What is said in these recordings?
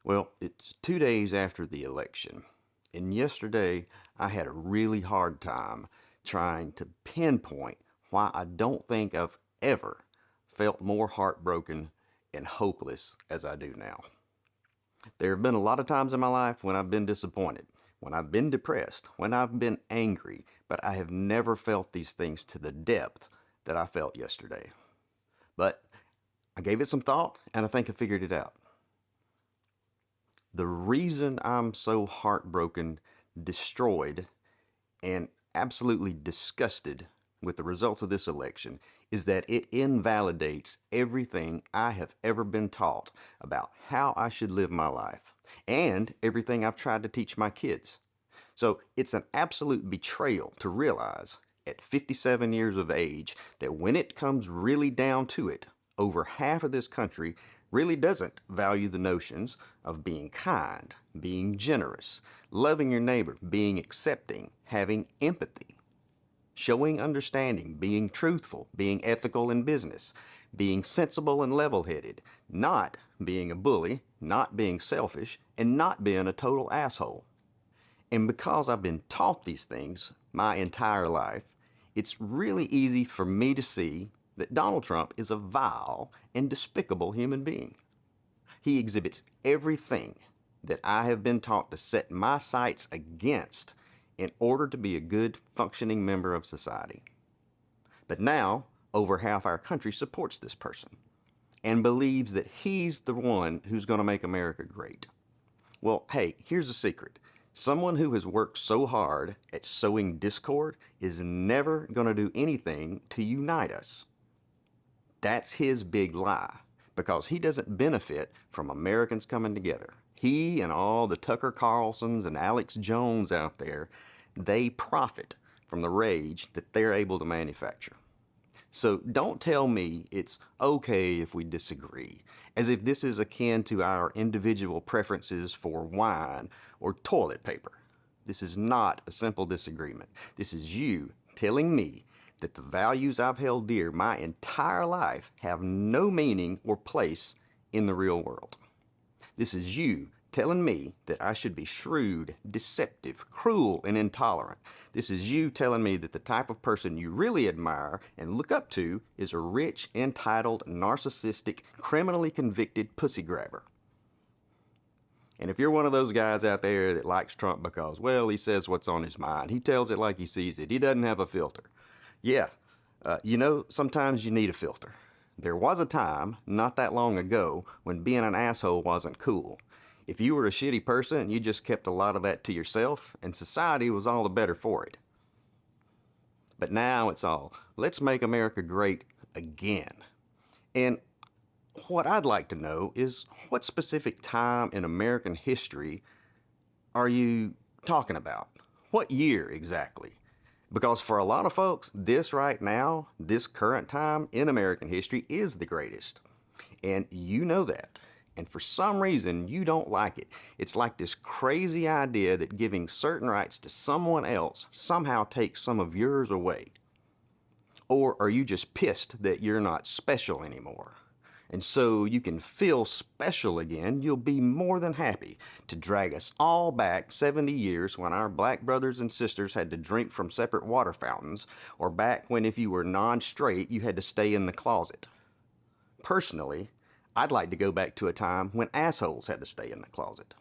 Well, it's 2 days after the election, and yesterday I had a really hard time trying to pinpoint why I don't think I've ever felt more heartbroken and hopeless as I do now. There have been a lot of times in my life when I've been disappointed, when I've been depressed, when I've been angry, but I have never felt these things to the depth that I felt yesterday. But I gave it some thought and I think I figured it out. The reason I'm so heartbroken, destroyed, and absolutely disgusted with the results of this election is that it invalidates everything I have ever been taught about how I should live my life and everything I've tried to teach my kids. So it's an absolute betrayal to realize at 57 years of age that when it comes really down to it, over half of this country really doesn't value the notions of being kind, being generous, loving your neighbor, being accepting, having empathy, showing understanding, being truthful, being ethical in business, being sensible and level-headed, not being a bully, not being selfish, and not being a total asshole. And because I've been taught these things my entire life, it's really easy for me to see that Donald Trump is a vile and despicable human being. He exhibits everything that I have been taught to set my sights against in order to be a good functioning member of society. But now, over half our country supports this person and believes that he's the one who's going to make America great. Well, hey, here's a secret. Someone who has worked so hard at sowing discord is never going to do anything to unite us. That's his big lie, because he doesn't benefit from Americans coming together. He and all the Tucker Carlsons and Alex Jones out there, they profit from the rage that they're able to manufacture. So don't tell me it's okay if we disagree, as if this is akin to our individual preferences for wine or toilet paper. This is not a simple disagreement. This is you telling me that the values I've held dear my entire life have no meaning or place in the real world. This is you telling me that I should be shrewd, deceptive, cruel, and intolerant. This is you telling me that the type of person you really admire and look up to is a rich, entitled, narcissistic, criminally convicted pussy grabber. And if you're one of those guys out there that likes Trump because, well, he says what's on his mind, he tells it like he sees it, he doesn't have a filter. Yeah, sometimes you need a filter. There was a time, not that long ago, when being an asshole wasn't cool. If you were a shitty person, you just kept a lot of that to yourself, and society was all the better for it. But now it's all, let's make America great again. And what I'd like to know is, what specific time in American history are you talking about? What year exactly? Because for a lot of folks, this right now, this current time in American history is the greatest. And you know that. And for some reason, you don't like it. It's like this crazy idea that giving certain rights to someone else somehow takes some of yours away. Or are you just pissed that you're not special anymore? And so you can feel special again, you'll be more than happy to drag us all back 70 years when our black brothers and sisters had to drink from separate water fountains, or back when if you were non-straight, you had to stay in the closet. Personally, I'd like to go back to a time when assholes had to stay in the closet.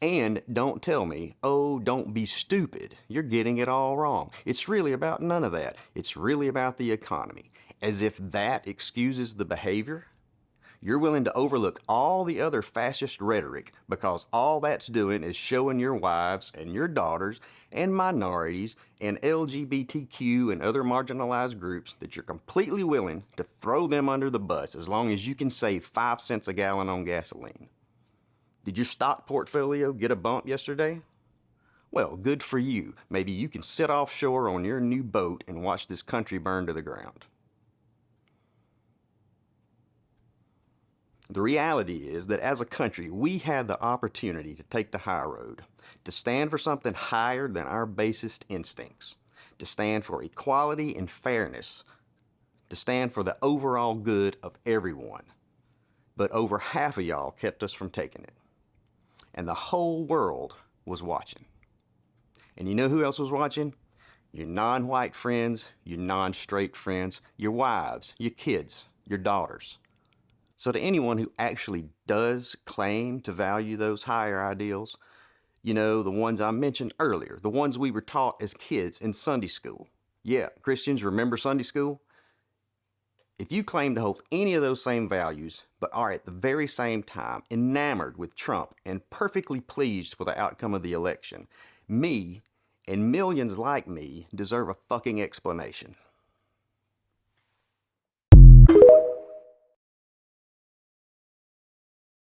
And don't tell me, oh, don't be stupid, you're getting it all wrong. It's really about none of that. It's really about the economy. As if that excuses the behavior. You're willing to overlook all the other fascist rhetoric because all that's doing is showing your wives and your daughters and minorities and LGBTQ and other marginalized groups that you're completely willing to throw them under the bus as long as you can save 5 cents a gallon on gasoline. Did your stock portfolio get a bump yesterday? Well, good for you. Maybe you can sit offshore on your new boat and watch this country burn to the ground. The reality is that as a country, we had the opportunity to take the high road, to stand for something higher than our basest instincts, to stand for equality and fairness, to stand for the overall good of everyone. but over half of y'all kept us from taking it. And the whole world was watching. And you know who else was watching? Your non-white friends, your non-straight friends, your wives, your kids, your daughters. So to anyone who actually does claim to value those higher ideals, you know, the ones I mentioned earlier, the ones we were taught as kids in Sunday school. Yeah, Christians, remember Sunday school? If you claim to hold any of those same values, but are at the very same time enamored with Trump and perfectly pleased with the outcome of the election, me and millions like me deserve a fucking explanation.